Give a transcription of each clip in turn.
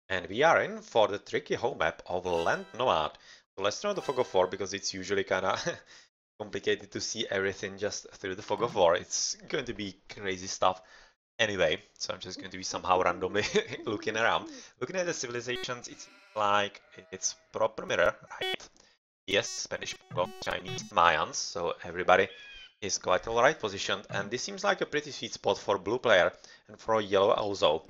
And we are in for the tricky home map of Land Nomad. So let's turn on the fog of war because it's usually kind of complicated to see everything just through the fog of war. It's going to be crazy stuff anyway, so I'm just going to be somehow randomly looking around. Looking at the civilizations, it's like it's proper mirror, right? Yes, Spanish, Chinese, Mayans, so everybody is quite alright positioned, and this seems like a pretty sweet spot for blue player and for yellow also.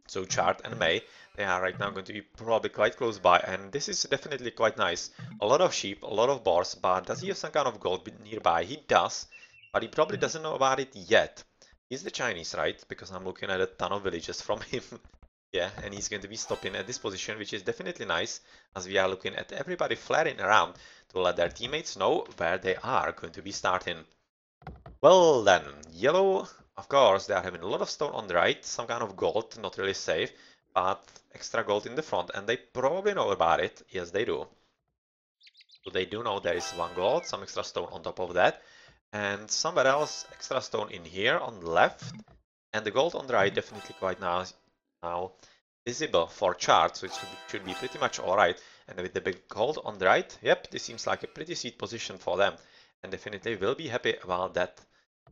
So Chart and May, they are right now going to be probably quite close by, and this is definitely quite nice. A lot of sheep, a lot of boars, but does he have some kind of gold nearby? He does, but he probably doesn't know about it yet. He's the Chinese, right? Because I'm looking at a ton of villages from him. Yeah, and he's going to be stopping at this position, which is definitely nice, as we are looking at everybody flaring around to let their teammates know where they are going to be starting. Well then, yellow, of course, they are having a lot of stone on the right, some kind of gold, not really safe, but extra gold in the front, and they probably know about it. Yes, they do. So they do know there is one gold, some extra stone on top of that, and somewhere else extra stone in here on the left, and the gold on the right definitely quite now visible for chart, so it should be pretty much alright. And with the big gold on the right, yep, this seems like a pretty sweet position for them, and definitely will be happy about that.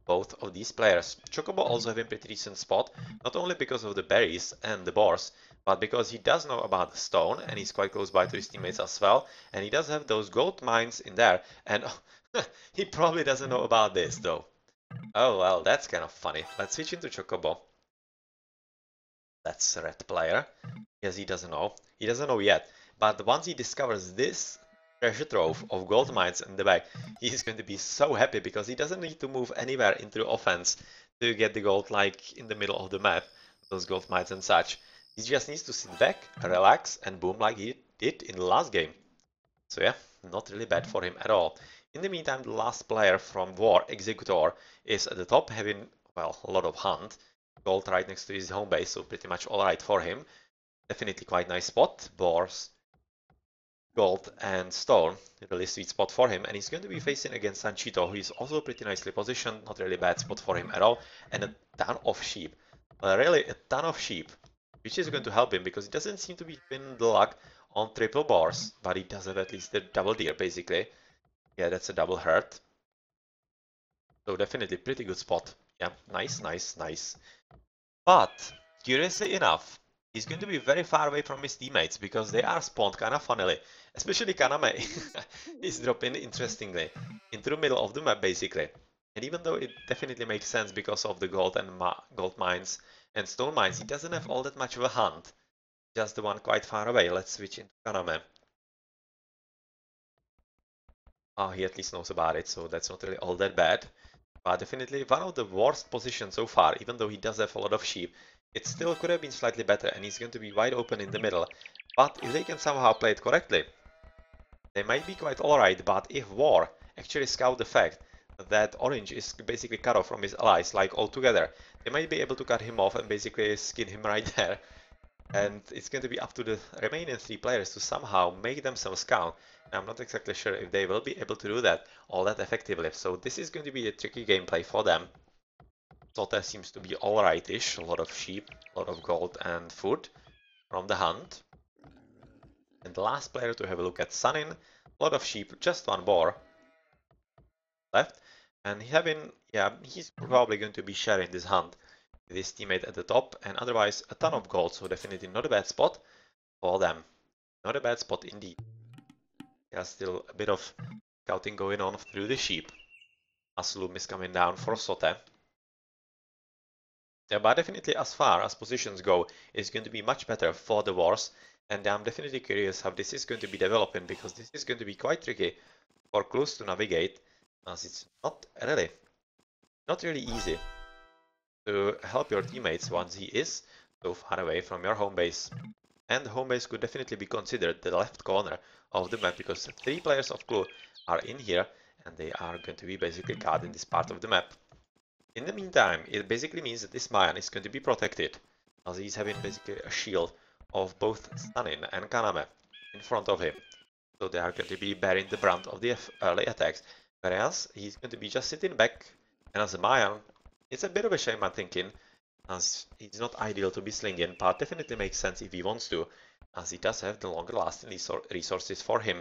Both of these players. Chocobo also have a pretty decent spot, not only because of the berries and the boars, but because he does know about the stone and he's quite close by to his teammates as well, and he does have those gold mines in there, and he probably doesn't know about this though. Oh well, that's kind of funny. Let's switch into Chocobo. That's a red player. Yes, he doesn't know. He doesn't know yet. But once he discovers this treasure trove of gold mines in the back, he's going to be so happy because he doesn't need to move anywhere into offense to get the gold like in the middle of the map, those gold mines and such. He just needs to sit back, relax, and boom like he did in the last game. So yeah, not really bad for him at all. In the meantime, the last player from WaR, Executor, is at the top having, well, a lot of hunt. Gold right next to his home base, so pretty much alright for him. Definitely quite nice spot. Boars, gold, and stone. Really sweet spot for him. And he's going to be facing against Sanchito, who is also pretty nicely positioned. Not really bad spot for him at all. And a ton of sheep. Really a ton of sheep. Which is going to help him because he doesn't seem to be having the luck on triple boars. But he does have at least a double deer, basically. Yeah, that's a double hurt. So definitely pretty good spot. Yeah, nice, nice, nice. But, curiously enough, he's going to be very far away from his teammates because they are spawned kind of funnily. Especially Kaname is dropping interestingly into the middle of the map basically. And even though it definitely makes sense because of the gold and gold mines and stone mines, he doesn't have all that much of a hunt. Just the one quite far away. Let's switch into Kaname. Oh, he at least knows about it, so that's not really all that bad. But definitely one of the worst positions so far, even though he does have a lot of sheep. It still could have been slightly better, and he's going to be wide open in the middle. But if they can somehow play it correctly, they might be quite alright. But if WaR actually scout the fact that Orange is basically cut off from his allies, like altogether, they might be able to cut him off and basically skin him right there. And it's going to be up to the remaining 3 players to somehow make themselves count. And I'm not exactly sure if they will be able to do that all that effectively. So this is going to be a tricky gameplay for them. Sote seems to be alright-ish. A lot of sheep, a lot of gold and food from the hunt. And the last player to have a look at Sunin. A lot of sheep, just one boar left. And he's probably going to be sharing this hunt with his teammate at the top. And otherwise, a ton of gold, so definitely not a bad spot for them. Not a bad spot indeed. There's still a bit of scouting going on through the sheep. Aslum is coming down for Sote. Yeah, but definitely as far as positions go, it's going to be much better for the wars. And I'm definitely curious how this is going to be developing because this is going to be quite tricky for kLu to navigate, as it's not really easy to help your teammates once he is so far away from your home base. And home base could definitely be considered the left corner of the map because 3 players of kLu are in here and they are going to be basically guarding this part of the map. In the meantime, it basically means that this Mayan is going to be protected as he's having basically a shield of both Stanin and Kaname in front of him. So they are going to be bearing the brunt of the early attacks, whereas he's going to be just sitting back, and as a Mayan, it's a bit of a shame I'm thinking, as it's not ideal to be slinging, but definitely makes sense if he wants to, as he does have the longer lasting resources for him.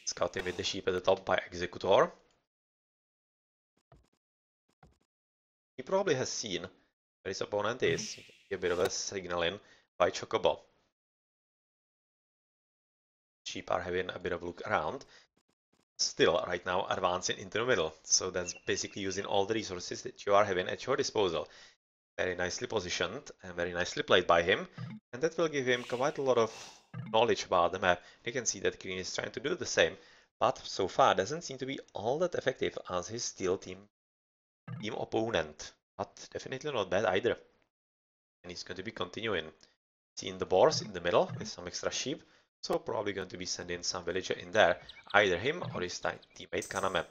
Scouting with the sheep at the top by Executor. He probably has seen where his opponent is. He can see a bit of a signaling by Chocobo. Sheep are having a bit of a look around. Still, right now, advancing into the middle. So that's basically using all the resources that you are having at your disposal. Very nicely positioned and very nicely played by him. And that will give him quite a lot of knowledge about the map. You can see that Green is trying to do the same, but so far doesn't seem to be all that effective as his steel team opponent. But definitely not bad either. And he's going to be continuing. Seeing the boars in the middle with some extra sheep. So probably going to be sending some villager in there. Either him or his teammate Kaname.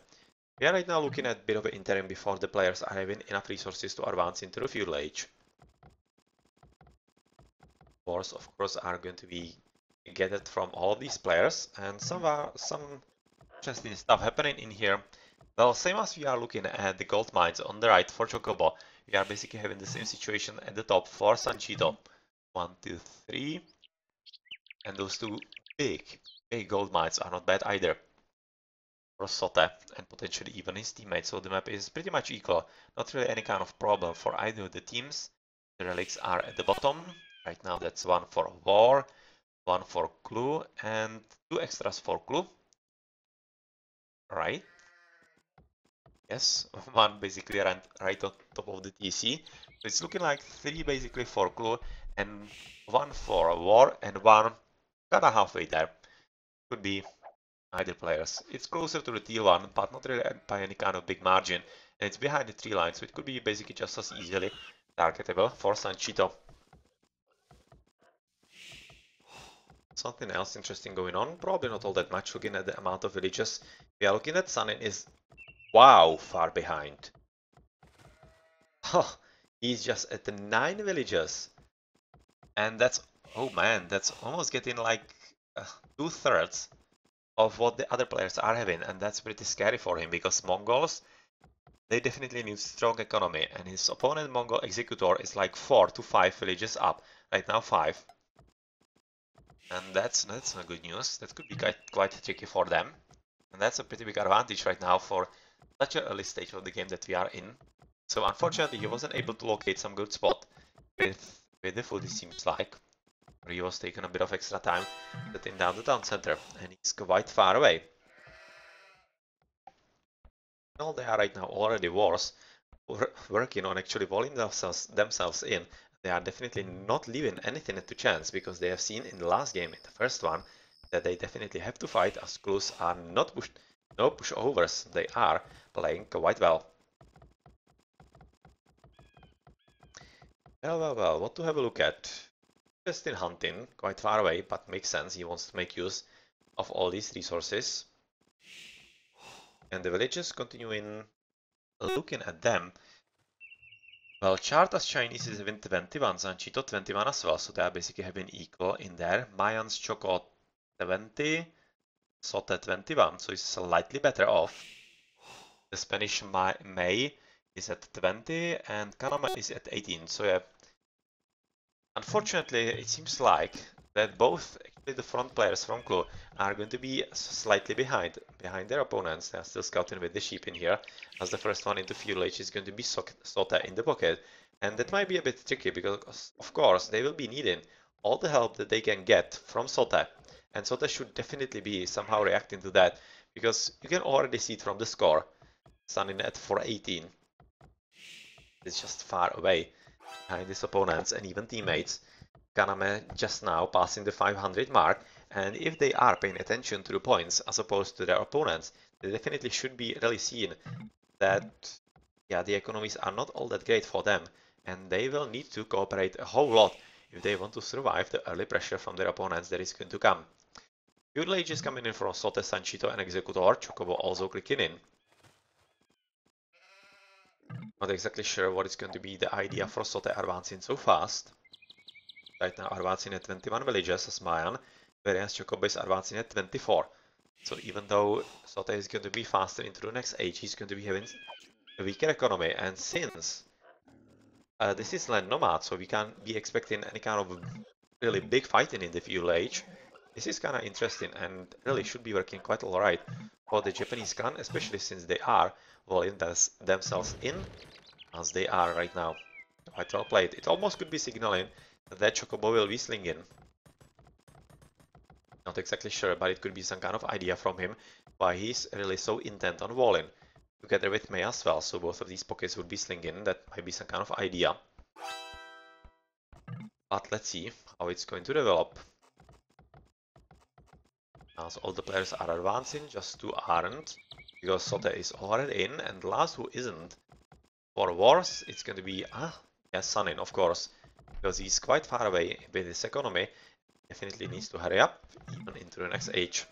We are right now looking at a bit of an interim before the players are having enough resources to advance into the fuel age. Boars, of course, are going to be gathered from all of these players, and some interesting stuff happening in here. Well, same as we are looking at the gold mines on the right for Chocobo, we are basically having the same situation at the top for Sanchito. 1, 2, 3, and those two big gold mines are not bad either. For Sote and potentially even his teammates, so the map is pretty much equal. Not really any kind of problem for either of the teams. The relics are at the bottom. Right now that's one for WaR, one for kLu, and 2 extras for kLu. Right? Yes, one basically right on top of the TC. So it's looking like 3 basically for kLu, and 1 for WaR, and 1 kinda halfway there. Could be either players. It's closer to the T1, but not really by any kind of big margin. And it's behind the tree line, so it could be basically just as easily targetable for Sanchito. Something else interesting going on, probably not all that much looking at the amount of villages. We are looking at Sanin is, wow, far behind. Oh, he's just at the 9 villages. And that's, oh man, that's almost getting like 2/3 of what the other players are having. And that's pretty scary for him, because Mongols, they definitely need strong economy, and his opponent Mongol Executor is like 4 to 5 villages up. Right now 5. And that's not good news. That could be quite tricky for them. And that's a pretty big advantage right now for such an early stage of the game that we are in. So unfortunately he wasn't able to locate some good spot with the food, it seems like. He was taking a bit of extra time setting down the town center, and he's quite far away. Well, they are right now already wars, working on actually walling themselves in. They are definitely not leaving anything to chance, because they have seen in the last game, in the first one, that they definitely have to fight, as clues are not no pushovers. They are playing quite well. Well, what to have a look at? Just in hunting, quite far away, but makes sense. He wants to make use of all these resources. And the villagers continuing looking at them. Well, chart as Chinese is having 21, Sanchito 21 as well, so they are basically having equal in there. Mayans Choco 20, Sote 21, so it's slightly better off. The Spanish May is at 20 and Kanama is at 18, so yeah. Unfortunately, it seems like that both actually the front players from kLu are going to be slightly behind their opponents. They are still scouting with the sheep in here, as the first one into fuel age is going to be Sote in the pocket. And that might be a bit tricky, because of course they will be needing all the help that they can get from Sote. And Sote should definitely be somehow reacting to that, because you can already see it from the score. Standing at 418. It's just far away behind his opponents and even teammates. Kaname just now passing the 500 mark, and if they are paying attention to the points as opposed to their opponents, they definitely should be really seeing that, yeah, the economies are not all that great for them, and they will need to cooperate a whole lot if they want to survive the early pressure from their opponents that is going to come. Fuel Age is coming in from Sote, Sanchito and Executor, Chocobo also clicking in. Not exactly sure what is going to be the idea for Sote advancing so fast. Right now advancing at 21 villages as Mayan, whereas Chocobo is advancing at 24. So even though Sote is going to be faster into the next age, he's going to be having a weaker economy, and since This is land Nomad, so we can't be expecting any kind of really big fighting in the feudal age. This is kind of interesting and really should be working quite alright for the Japanese clan, especially since they are walling themselves in as they are right now. Quite well played. It almost could be signaling that Chocobo will be slinging. Not exactly sure, but it could be some kind of idea from him why he's really so intent on walling. Together with May as well, so both of these pockets would be slinging. That might be some kind of idea. But let's see how it's going to develop. So all the players are advancing, just two aren't, because Sote is already in, and the last who isn't. For Wars, it's going to be, yes, Sunin, of course, because he's quite far away with his economy. Definitely needs to hurry up, even into the next age.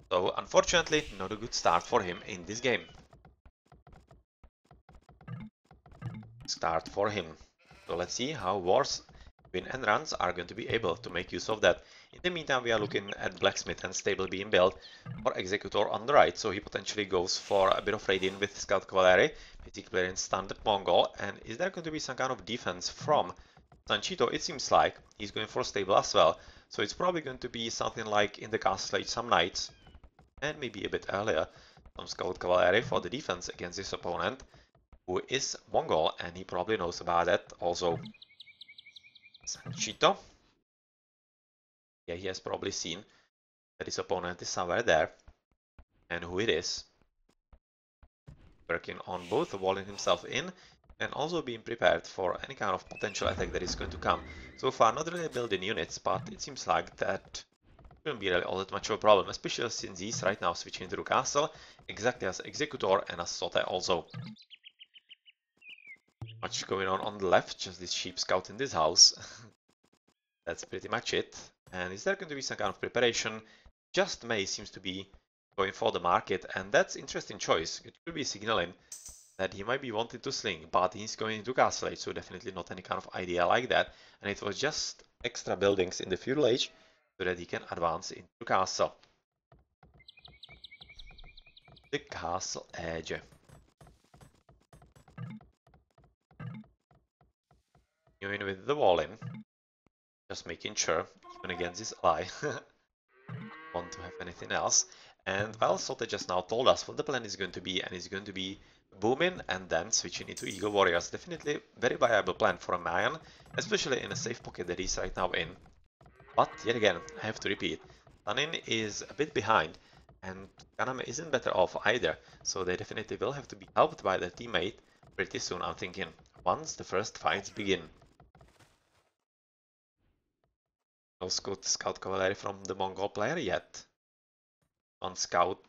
So, unfortunately, not a good start for him in this game. Start for him. So let's see how Wars win and runs are going to be able to make use of that. In the meantime, we are looking at Blacksmith and Stable being built for Executor on the right, so he potentially goes for a bit of raiding with Scout Cavalry, basically in standard Mongol. And is there going to be some kind of defense from Sanchito? It seems like he's going for Stable as well, so it's probably going to be something like in the castle age some knights, and maybe a bit earlier some Scout Cavalry for the defense against his opponent, who is Mongol, and he probably knows about that also. Sanchito. Yeah, he has probably seen that his opponent is somewhere there, and who it is. Working on both walling himself in and also being prepared for any kind of potential attack that is going to come. So far, not really building units, but it seems like that shouldn't be really all that much of a problem, especially since he's right now switching to the castle, exactly as Executor and as Sote also. Much going on the left, just this sheep scout in this house. That's pretty much it. And is there going to be some kind of preparation? Just May seems to be going for the market, and that's interesting choice. It could be signaling that he might be wanting to sling, but he's going into castle age, so definitely not any kind of idea like that. And it was just extra buildings in the feudal age so that he can advance into castle. The castle edge. Going with the wall in, just making sure, even against his ally, want to have anything else. And well, Sote just now told us what the plan is going to be, and it's going to be booming and then switching into Eagle Warriors. Definitely very viable plan for a Mayan, especially in a safe pocket that he's right now in. But yet again, I have to repeat, Tanin is a bit behind, and Kaname isn't better off either, so they definitely will have to be helped by their teammate pretty soon, I'm thinking, once the first fights begin. No scout cavalry from the Mongol player yet. On scout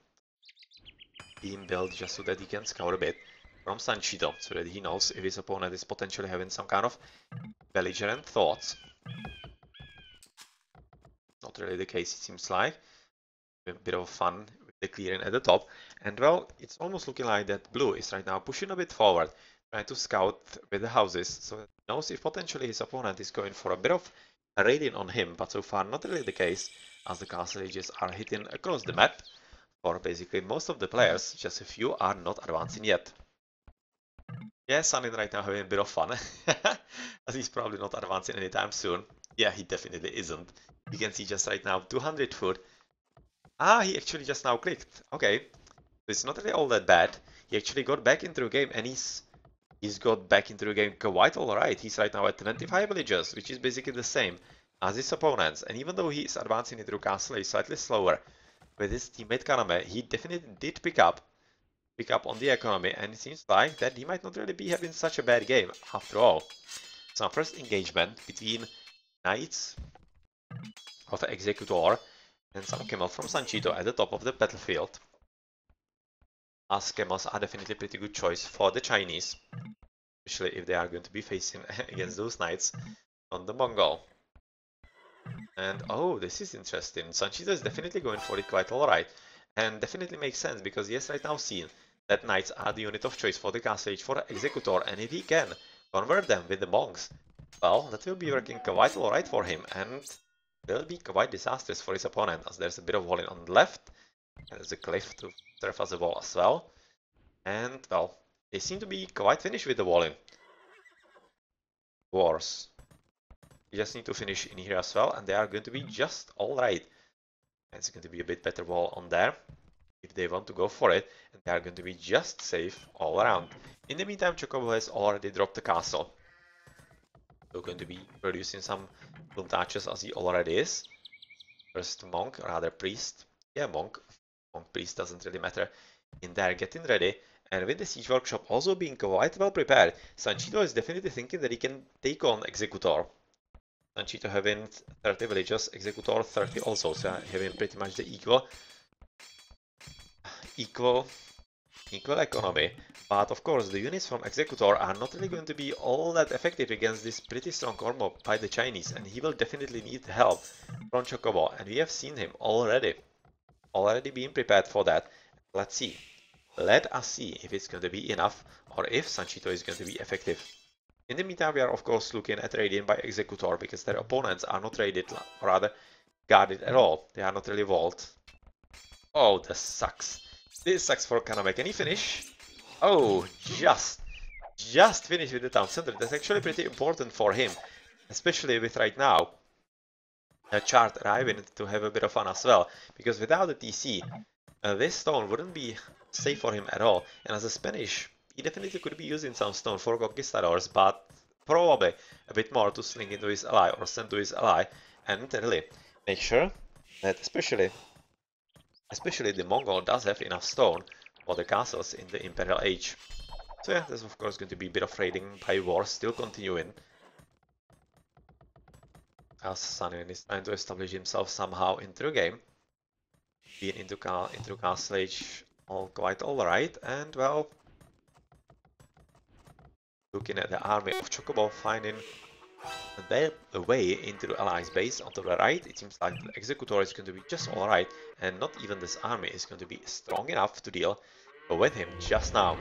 being built just so that he can scout a bit from Sanchito, so that he knows if his opponent is potentially having some kind of belligerent thoughts. Not really the case, it seems like. A bit of fun with the clearing at the top. And well, it's almost looking like that Blue is right now pushing a bit forward, trying to scout with the houses, so that he knows if potentially his opponent is going for a bit of a raiding on him, but so far not really the case, as the castle ages are hitting across the map. For basically most of the players, just a few are not advancing yet. Yeah, Sunin right now having a bit of fun, as he's probably not advancing anytime soon. Yeah, he definitely isn't. You can see just right now 200 food. Ah, he actually just now clicked. Okay, so it's not really all that bad. He actually got back into the game, and he's got back into the game quite alright. He's right now at 25 villagers, which is basically the same as his opponents. And even though he's advancing into the castle, he's slightly slower with his teammate Kaname, he definitely did pick up on the economy, and it seems like that he might not really be having such a bad game after all. So first engagement between Knights of Executor and some camels from Sanchito at the top of the battlefield. As camels are definitely a pretty good choice for the Chinese, especially if they are going to be facing against those knights on the Mongol. And oh, this is interesting. Sanchito is definitely going for it quite alright. And definitely makes sense because he has right now seen that knights are the unit of choice for the castle age for Executor, and if he can convert them with the monks, well, that will be working quite alright for him, and will be quite disastrous for his opponent, as there's a bit of walling on the left, and there's a cliff to serve as a wall as well. And well, they seem to be quite finished with the walling. wars. You just need to finish in here as well, and they are going to be just alright. It's going to be a bit better wall on there if they want to go for it, and they are going to be just safe all around. In the meantime, Chocobo has already dropped the castle. So going to be producing some bloom touches as he already is. First monk, rather priest. Yeah, monk. Monk, priest doesn't really matter. In there, getting ready. And with the siege workshop also being quite well prepared, Sanchito is definitely thinking that he can take on Executor. Sanchito having 30 villagers, Executor 30 also, so having pretty much the equal economy. But of course, the units from Executor are not really going to be all that effective against this pretty strong armor by the Chinese, and he will definitely need help from Chocobo, and we have seen him already being prepared for that. Let's see. Let us see if it's going to be enough, or if Sanchito is going to be effective. In the meantime, we are of course looking at raiding by Executor, because their opponents are not raided, or rather guarded at all. They are not really walled. Oh, this sucks. This sucks for Kaname. Can he finish? Oh, just finish with the town center. That's actually pretty important for him, especially with right now a chart arriving to have a bit of fun as well, because without the TC, this stone wouldn't be safe for him at all. And as a Spanish, he definitely could be using some stone for conquistadors, but probably a bit more to sling into his ally or send to his ally, and really make sure that especially the Mongol does have enough stone for the castles in the Imperial Age. So yeah, there's of course going to be a bit of raiding by war still continuing, as Sanin is trying to establish himself somehow into the game. Being into Castle Age all quite alright, and well, looking at the army of Chocobo finding a way into the Allies base onto the right, it seems like the Executor is going to be just alright, and not even this army is going to be strong enough to deal with him just now.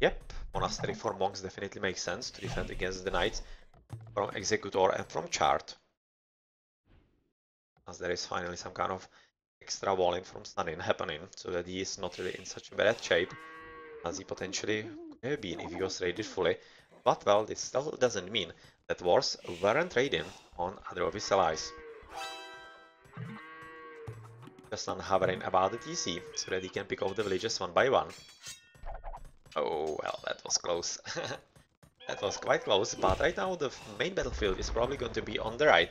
Yep, monastery for monks definitely makes sense to defend against the knights from Executor and from Chart, as there is finally some kind of extra walling from Stanin happening, so that he is not really in such a bad shape as he potentially could have been if he was raided fully. But well, this still doesn't mean that wars weren't raiding on other of his allies. Just on hovering about the TC, so that he can pick off the villages one by one. Oh well, that was close. That was quite close, but right now the main battlefield is probably going to be on the right,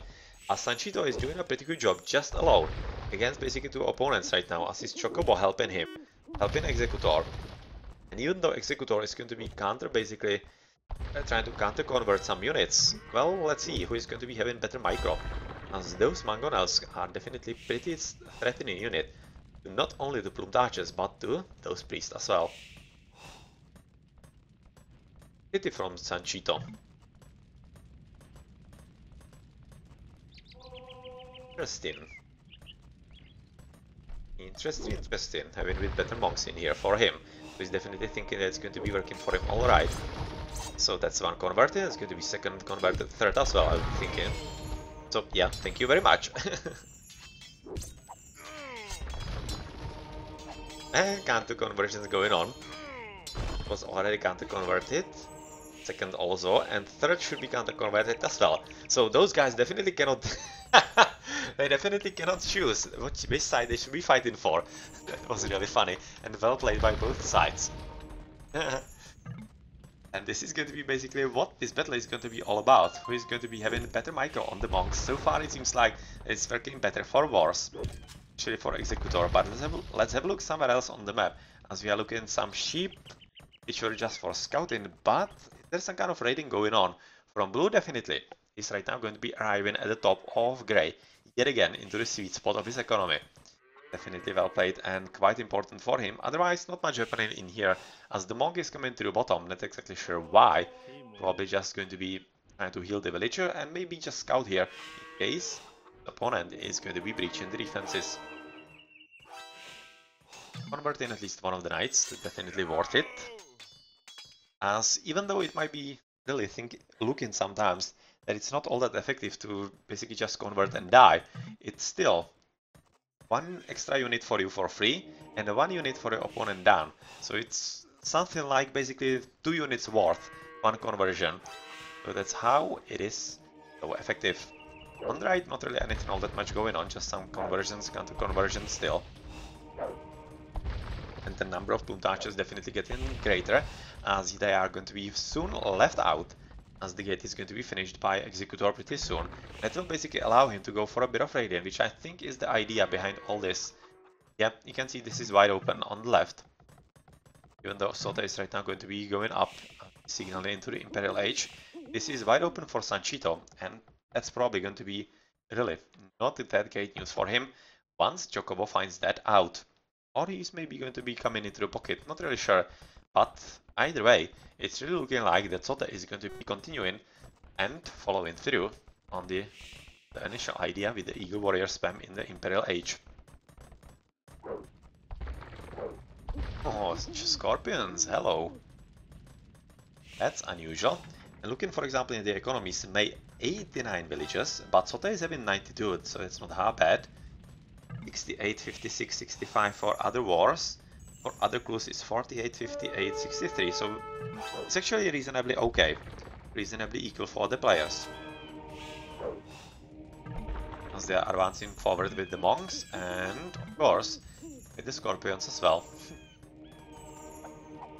as Sanchito is doing a pretty good job just alone against basically two opponents right now, as his Chocobo helping him, helping Executor. And even though Executor is going to be basically trying to counter-convert some units, well, let's see who is going to be having better micro, as those Mangonels are definitely pretty threatening unit to not only the Plumed Archers, but to those priests as well. Pity from Sanchito. Interesting. Interesting. Having with better monks in here for him. So he's definitely thinking that it's going to be working for him alright. So that's one converted, it's going to be second converted, third as well, I'm thinking. So yeah, thank you very much. And counter conversions going on. It was already counter converted. Second also, and third should be counter converted as well. So those guys definitely cannot they definitely cannot choose which side they should be fighting for. That was really funny and well played by both sides. And this is going to be basically what this battle is going to be all about. Who is going to be having better micro on the monks? So far it seems like it's working better for wars, actually for Executor. But let's have a look somewhere else on the map, as we are looking at some sheep which were just for scouting, but there's some kind of raiding going on. From blue definitely, he's right now going to be arriving at the top of grey, yet again into the sweet spot of his economy. Definitely well played and quite important for him. Otherwise, not much happening in here, as the monk is coming to the bottom, not exactly sure why. Probably just going to be trying to heal the villager and maybe just scout here in case the opponent is going to be breaching the defenses. Converting at least one of the knights, definitely worth it. As even though it might be really looking sometimes that it's not all that effective to basically just convert and die, it's still one extra unit for you for free and one unit for the opponent down. So it's something like basically 2 units worth, 1 conversion. So that's how it is so effective. On the right, not really anything all that much going on, just some conversions, counter conversions still. And the number of boom touches definitely getting greater, as they are going to be soon left out, as the gate is going to be finished by Executor pretty soon. That will basically allow him to go for a bit of radiant, which I think is the idea behind all this. Yep, you can see this is wide open on the left. Even though Sota is right now going to be going up, signaling into the Imperial Age, this is wide open for Sanchito, and that's probably going to be really not that great news for him once Chocobo finds that out. Or he's maybe going to be coming into the pocket, not really sure. But either way, it's really looking like that Sota is going to be continuing and following through on the initial idea with the Eagle Warrior spam in the Imperial Age. Oh, Scorpions, hello. That's unusual. And looking, for example, in the economies, May 89 villages, but Sota is having 92, so it's not that bad. 68, 56, 65 for other wars. For other clues, it's 48, 58, 63, so it's actually reasonably okay. Reasonably equal for the players. As they are advancing forward with the monks, and of course, with the Scorpions as well.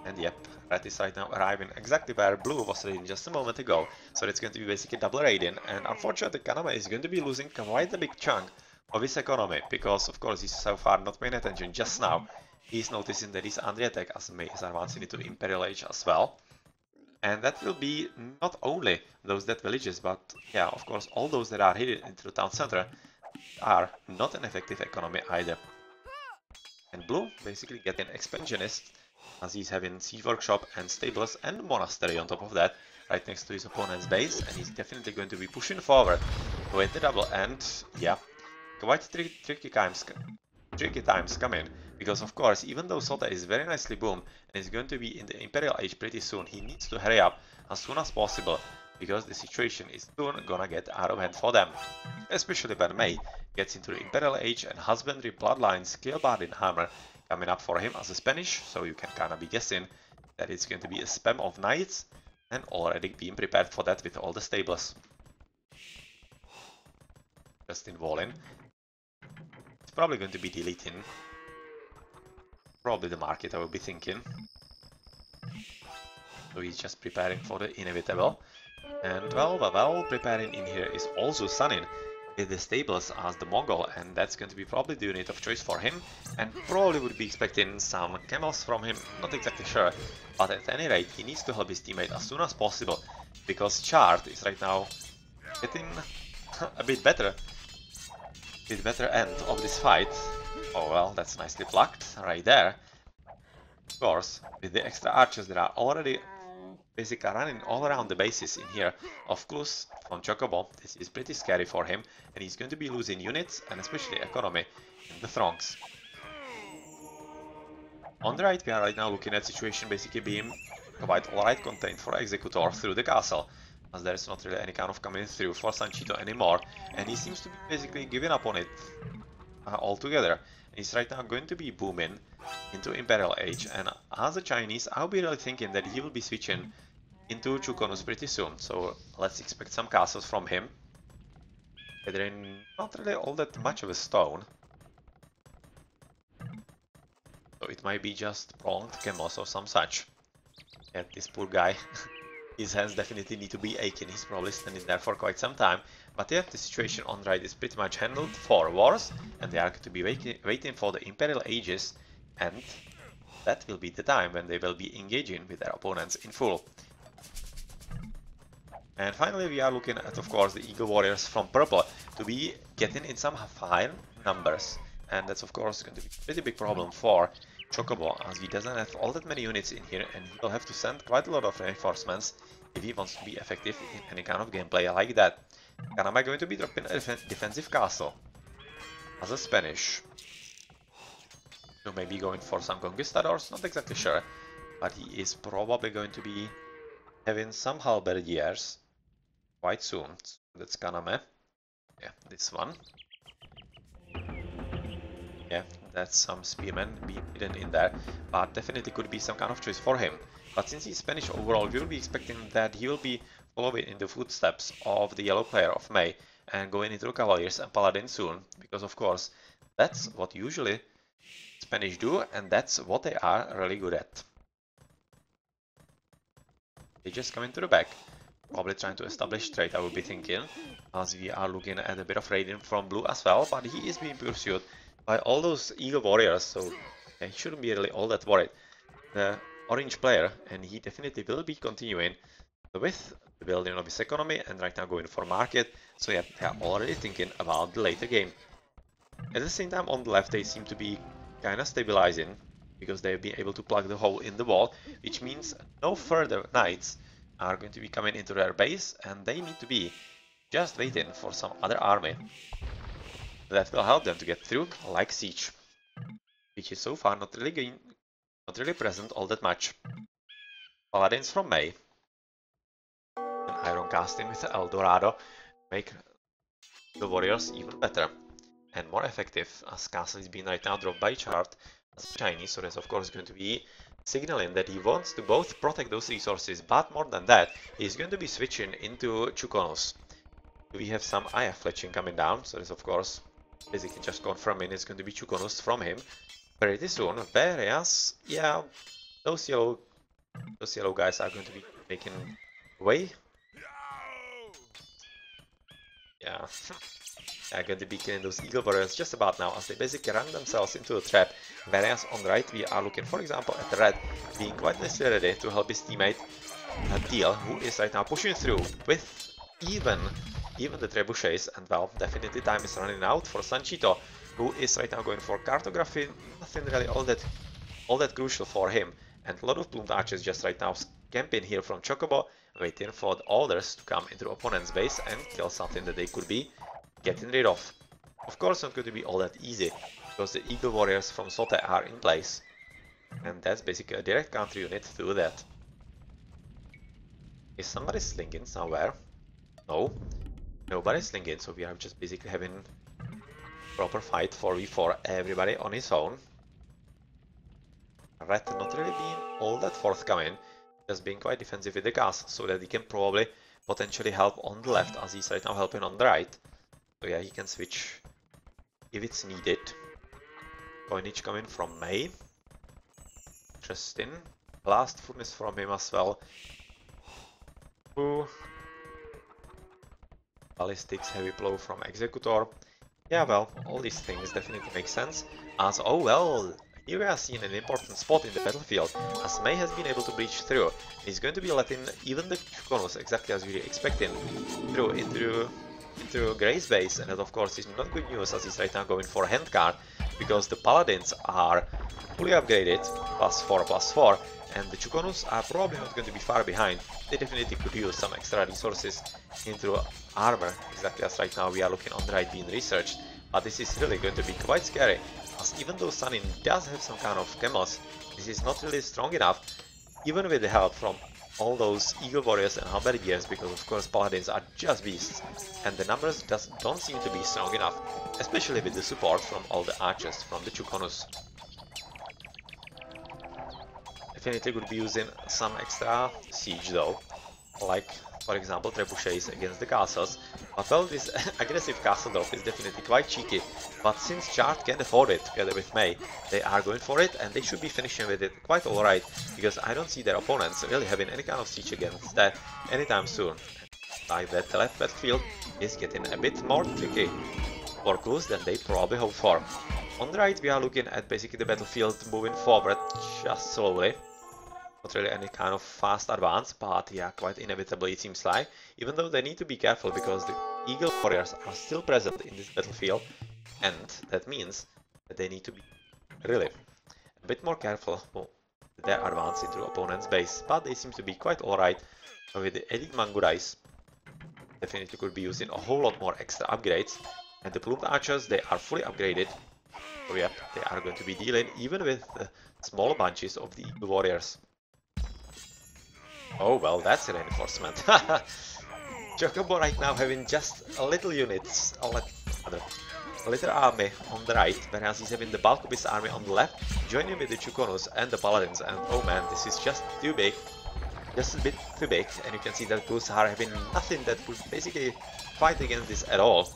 And yep, Red is right now arriving exactly where Blue was raiding just a moment ago, so it's going to be basically double raiding, and unfortunately Kaname is going to be losing quite a big chunk of his economy, because of course he's so far not paying attention just now. He's noticing that he's under attack as May is advancing into Imperial Age as well. And that will be not only those dead villages, but yeah, of course all those that are hidden into the town center are not an effective economy either. And Blue basically getting expansionist, as he's having siege workshop and stables and monastery on top of that, right next to his opponent's base, and he's definitely going to be pushing forward with the double. And yeah, quite tricky times coming, because of course, even though Sota is very nicely boomed and is going to be in the Imperial Age pretty soon, he needs to hurry up as soon as possible, because the situation is soon gonna get out of hand for them, especially when May gets into the Imperial Age and Husbandry Bloodlines Keelbardin Hammer coming up for him as a Spanish, so you can kinda be guessing that it's going to be a spam of knights, and already being prepared for that with all the stables. Just in Volin. It's probably going to be deleting. Probably the market, I will be thinking. So he's just preparing for the inevitable. And well, preparing in here is also Sunin with the stables as the Mongol, and that's going to be probably the unit of choice for him, and probably would be expecting some camels from him, not exactly sure, but at any rate he needs to help his teammate as soon as possible, because Chart is right now getting a bit better end of this fight. Oh well, that's nicely plucked right there. Of course, with the extra archers that are already basically running all around the bases in here of Klus from Chocobo, this is pretty scary for him, and he's going to be losing units and especially economy in the throngs. On the right, we are right now looking at situation basically being quite alright contained for Executor through the castle, as there is not really any kind of coming through for Sanchito anymore, and he seems to be basically giving up on it altogether. He's right now going to be booming into Imperial Age, and as a Chinese, I'll be really thinking that he will be switching into Chukonus pretty soon, so let's expect some castles from him. Gathering not really all that much of a stone, so it might be just pronged camels or some such. Yeah, this poor guy, his hands definitely need to be aching, he's probably standing there for quite some time. But yeah, the situation on the right is pretty much handled for wars, and they are going to be waiting for the Imperial Ages, and that will be the time when they will be engaging with their opponents in full. And finally we are looking at, of course, the Eagle Warriors from purple to be getting in some higher numbers, and that's of course going to be a pretty big problem for Chocobo, as he doesn't have all that many units in here, and he will have to send quite a lot of reinforcements if he wants to be effective in any kind of gameplay like that. And am I going to be dropping a defensive castle as a Spanish? So maybe going for some conquistadors, not exactly sure, but he is probably going to be having some halberdiers quite soon. So that's Kaname. Yeah, this one. Yeah, That's some spearmen being hidden in there, but definitely could be some kind of choice for him. But since he's Spanish overall, we will be expecting that he will be following in the footsteps of the yellow player of May and going into the Cavaliers and Paladins soon, because of course that's what usually Spanish do, and that's what they are really good at. They just come into the back, probably trying to establish trade, I would be thinking, as we are looking at a bit of raiding from blue as well, but he is being pursued by all those Eagle Warriors, so he shouldn't be really all that worried. The orange player, and he definitely will be continuing with the building of his economy and right now going for market, so yeah, they are already thinking about the later game. At the same time, on the left, they seem to be kind of stabilizing, because they've been able to plug the hole in the wall, which means no further knights are going to be coming into their base, and they need to be just waiting for some other army that will help them to get through, like Siege, which is so far not really present all that much. Paladins from May, and Iron Casting with El Dorado make the warriors even better and more effective, as Castle is being right now dropped by Chart as Chinese, so that's of course going to be signaling that he wants to both protect those resources, but more than that, he's going to be switching into Chukonos. We have some IF fletching coming down, so that's of course basically just confirming it's going to be Chukonos from him pretty soon, whereas, yeah, those yellow guys are going to be making way. Yeah. Are going to be killing those Eagle Warriors just about now, as they basically run themselves into a trap, whereas on the right we are looking, for example, at Red being quite necessarily ready to help his teammate Deal, who is right now pushing through with even the trebuchets, and well, definitely time is running out for Sanchito, who is right now going for cartography, nothing really all that crucial for him, and a lot of plumed archers just right now camping here from Chocobo, waiting for the orders to come into the opponent's base and kill something that they could be getting rid of. Of course, not going to be all that easy, because the Eagle Warriors from Sote are in place, and that's basically a direct counter unit to that. Is somebody slinging somewhere? No, nobody's slinging, so we are just basically having proper fight 4v4, everybody on his own. Red not really being all that forthcoming, just being quite defensive with the gas, so that he can probably potentially help on the left, as he's right now helping on the right. So yeah, he can switch if it's needed. Coinage coming from May. Interesting. Blast furnace from him as well. Ooh. Ballistics, heavy blow from Executor. Yeah, well, all these things definitely make sense. As, oh well, here we are seeing an important spot in the battlefield, as May has been able to breach through. He's going to be letting even the Chukonos, exactly as we were expecting, through into Gray's base, and that of course is not good news, as he's right now going for a handguard, because the Paladins are fully upgraded, +4/+4, and the Chukonos are probably not going to be far behind. They definitely could use some extra resources into armor, exactly as right now we are looking on the right being researched, but this is really going to be quite scary, as even though Sunin does have some kind of chemos, this is not really strong enough, even with the help from all those Eagle Warriors and Halberdiers, because of course Paladins are just beasts, and the numbers just don't seem to be strong enough, especially with the support from all the archers from the Chukonos. Definitely could be using some extra siege though, like for example trebuchets against the castles, but well, this aggressive castle drop is definitely quite cheeky, but since Chart can afford it together with May, they are going for it, and they should be finishing with it quite alright, because I don't see their opponents really having any kind of siege against that anytime soon. Like that, the left battlefield is getting a bit more tricky for clues than they probably hoped for. On the right we are looking at basically the battlefield moving forward just slowly. Not really any kind of fast advance, but yeah, quite inevitably it seems like, even though they need to be careful because the Eagle Warriors are still present in this battlefield, and that means that they need to be really a bit more careful with their advance into the opponent's base, but they seem to be quite alright with the Elite Mangurais. Definitely could be using a whole lot more extra upgrades, and the Plumed Archers, they are fully upgraded, so yeah, they are going to be dealing even with the small bunches of the Eagle Warriors. Oh well, that's a reinforcement. Chocobo right now having just a little units, little army on the right, whereas he's having the bulk of his army on the left, joining with the Chukonos and the Paladins, and oh man, this is just too big. Just a bit too big, and you can see that Bulls are having nothing that could basically fight against this at all.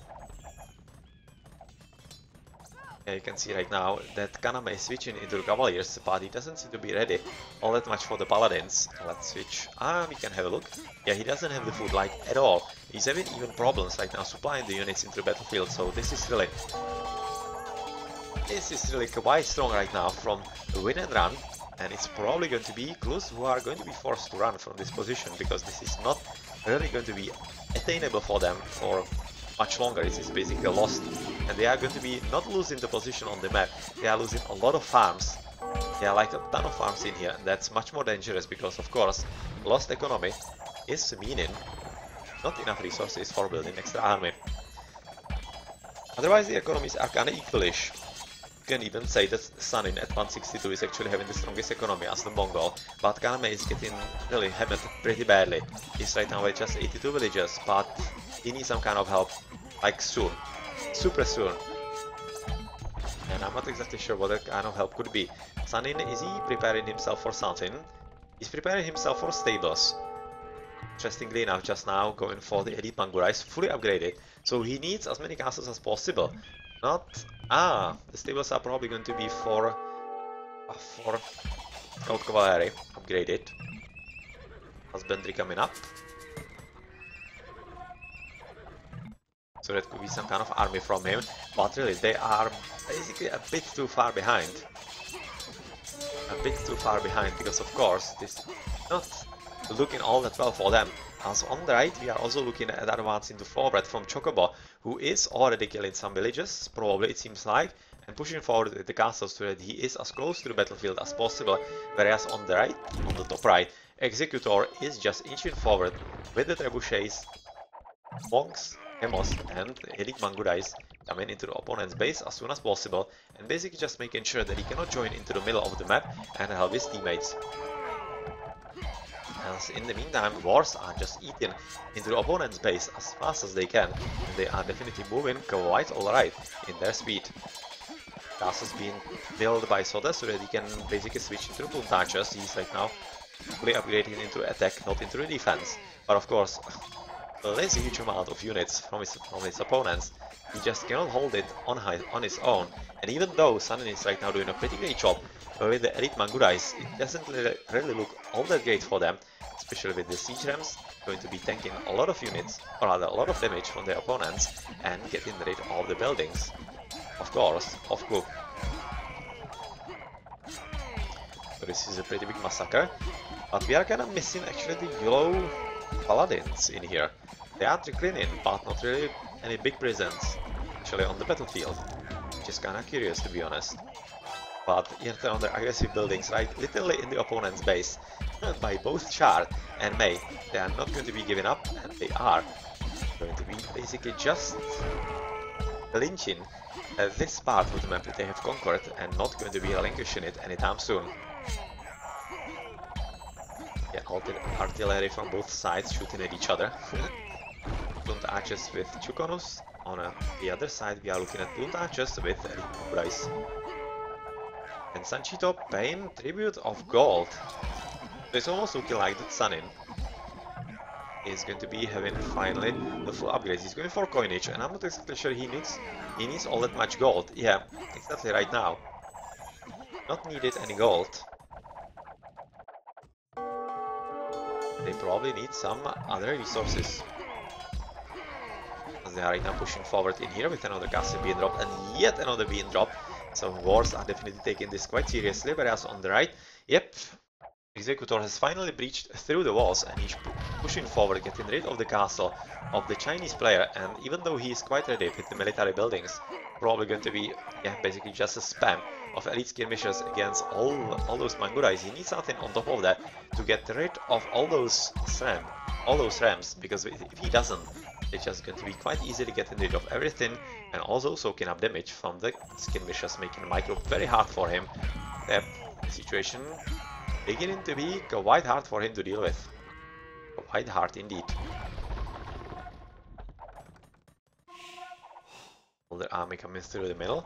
Yeah, you can see right now that Kaname is switching into the Cavaliers, but he doesn't seem to be ready all that much for the Paladins. Let's switch. We can have a look. Yeah, he doesn't have the food like at all. He's having even problems right now supplying the units into the battlefield, so this is really quite strong right now from win and run. And it's probably going to be kLus who are going to be forced to run from this position, because this is not really going to be attainable for them for much longer. This is basically lost, and they are going to be not losing the position on the map, they are losing a lot of farms. There are like a ton of farms in here, and that's much more dangerous because of course lost economy is meaning not enough resources for building extra army. Otherwise the economies are kinda equalish. You can even say that Sanin at 162 is actually having the strongest economy as the Mongol, but Kaname is getting really hammered pretty badly. He's right now at just 82 villagers, but he needs some kind of help, like soon, super soon. And I'm not exactly sure what that kind of help could be. Sanin, is he preparing himself for something? He's preparing himself for stables. Interestingly enough, just now going for the elite Mangurais, fully upgraded, so he needs as many castles as possible. The stables are probably going to be for Gold Cavalry, upgraded. Husbandry coming up. So that could be some kind of army from him, but really they are basically a bit too far behind. Because of course this is not looking all that well for them. As on the right we are also looking at advancing to forward from Chocobo, who is already killing some villages, probably it seems like, and pushing forward with the castles so that he is as close to the battlefield as possible, whereas on the right, on the top right, Executor is just inching forward with the trebuchets, monks, Hemos and elite Mangurais coming into the opponent's base as soon as possible, and basically just making sure that he cannot join into the middle of the map and help his teammates. As in the meantime, wars are just eating into the opponent's base as fast as they can, and they are definitely moving quite alright in their speed. Castles being built by Soda so that he can basically switch into the Puntaches. He's right now fully upgraded into attack, not into the defense. But of course, there's a huge amount of units from his opponents. He just cannot hold it on his own. And even though Sanin is right now doing a pretty great job with the elite Mangurais, it doesn't really look all that great for them, especially with the siege rams going to be tanking a lot of units, or rather a lot of damage from their opponents, and getting rid of the buildings. Of course, of course. So this is a pretty big massacre, but we are kind of missing actually the yellow Paladins in here. They are trickling in, but not really any big presence actually on the battlefield, which is kind of curious to be honest. But yet on the aggressive buildings, right, literally in the opponent's base, by both Char and Mei, they are not going to be giving up, and they are going to be basically just lynching this part of the map that they have conquered and not going to be relinquishing it anytime soon. Yeah, artillery from both sides shooting at each other. Blunt archers with Chukonos. On the other side we are looking at blunt archers with Bryce. And Sanchito paying tribute of gold. So it's almost looking like that Sanin is going to be having finally the full upgrades. He's going for coinage, and I'm not exactly sure he needs all that much gold. Yeah, exactly right now. Not needed any gold. They probably need some other resources. As they are right now pushing forward in here with another castle being dropped and yet another being dropped. So wars are definitely taking this quite seriously, whereas on the right, yep, Executor has finally breached through the walls and he's pushing forward, getting rid of the castle of the Chinese player, and even though he is quite ready with the military buildings, probably going to be, yeah, basically just a spam of elite skirmishers against all those Mangurais. He needs something on top of that to get rid of all those rams, because if he doesn't, they're just going to be quite easily getting rid of everything and also soaking up damage from the skirmishers, making the micro very hard for him. The situation beginning to be quite hard for him to deal with. Quite hard indeed. Older army coming through the middle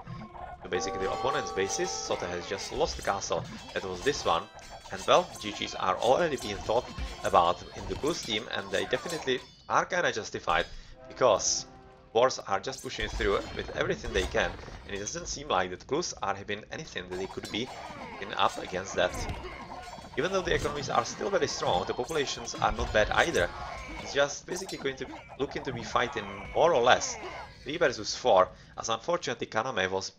to basically the opponent's bases. Sote has just lost the castle. That was this one. And well, GG's are already being thought about in the boost team, and they definitely are kinda justified because wars are just pushing through with everything they can, and it doesn't seem like that kLus are having anything that they could be in up against that. Even though the economies are still very strong, the populations are not bad either. It's just basically going to looking to be fighting more or less 3 versus 4, as unfortunately Kaname was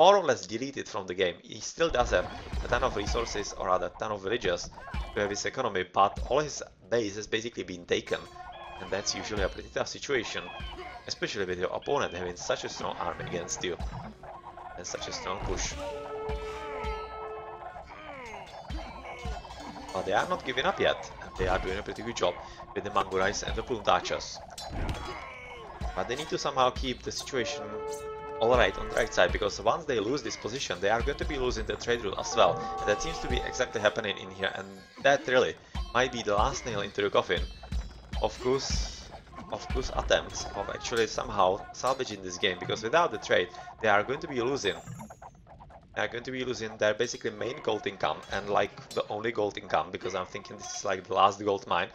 more or less deleted from the game. He still does have a ton of resources, or rather a ton of villagers to have his economy, but all his base has basically been taken, and that's usually a pretty tough situation, especially with your opponent having such a strong army against you and such a strong push. But they are not giving up yet, and they are doing a pretty good job with the Mangurais and the Plumtachas. But they need to somehow keep the situation alright on the right side, because once they lose this position, they are going to be losing the trade route as well. And that seems to be exactly happening in here, and that really might be the last nail into the coffin of kLu's attempts of actually somehow salvaging this game, because without the trade, they are going to be losing. They are going to be losing their basically main gold income, and like the only gold income, because I'm thinking this is like the last gold mine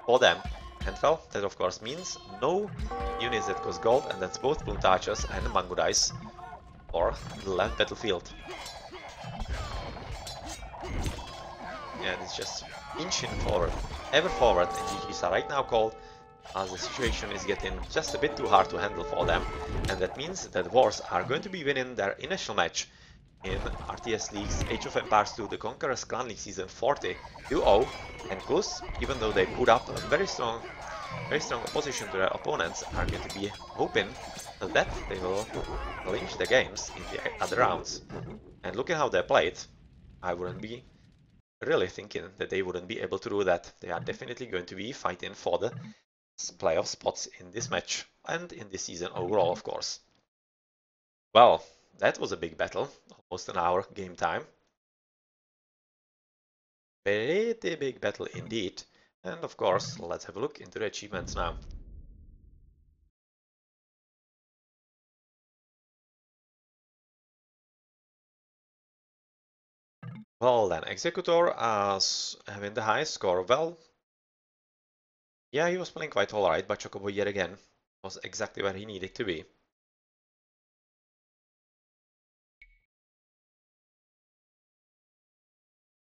for them. And well, that of course means no units that cost gold, and that's both Plumtachas and Mangurais for the left battlefield. And it's just inching forward, ever forward, and GG's are right now called, as the situation is getting just a bit too hard to handle for them, and that means that Wars are going to be winning their initial match in RTS League's Age of Empires 2, the Conquerors Clan League Season 40, 2-0, and kLus, even though they put up a very strong opposition to their opponents, are going to be hoping that they will clinch the games in the other rounds. And looking how they played, I wouldn't be really thinking that they wouldn't be able to do that. They are definitely going to be fighting for the playoff spots in this match, and in this season overall, of course. Well, that was a big battle, almost an hour game time. Pretty big battle indeed. And of course, let's have a look into the achievements now. Well then, Executor as having the highest score. Well, yeah, he was playing quite alright, but Chocobo yet again was exactly where he needed to be.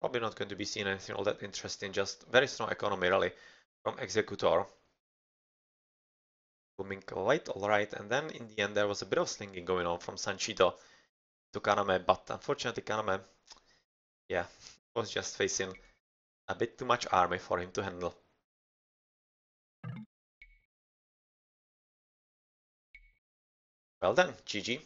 Probably not going to be seeing anything all that interesting, just very strong economy rally from Executor. Booming quite alright, and then in the end there was a bit of slinging going on from Sanchito to Kaname, but unfortunately Kaname, yeah, was just facing a bit too much army for him to handle. Well then, GG.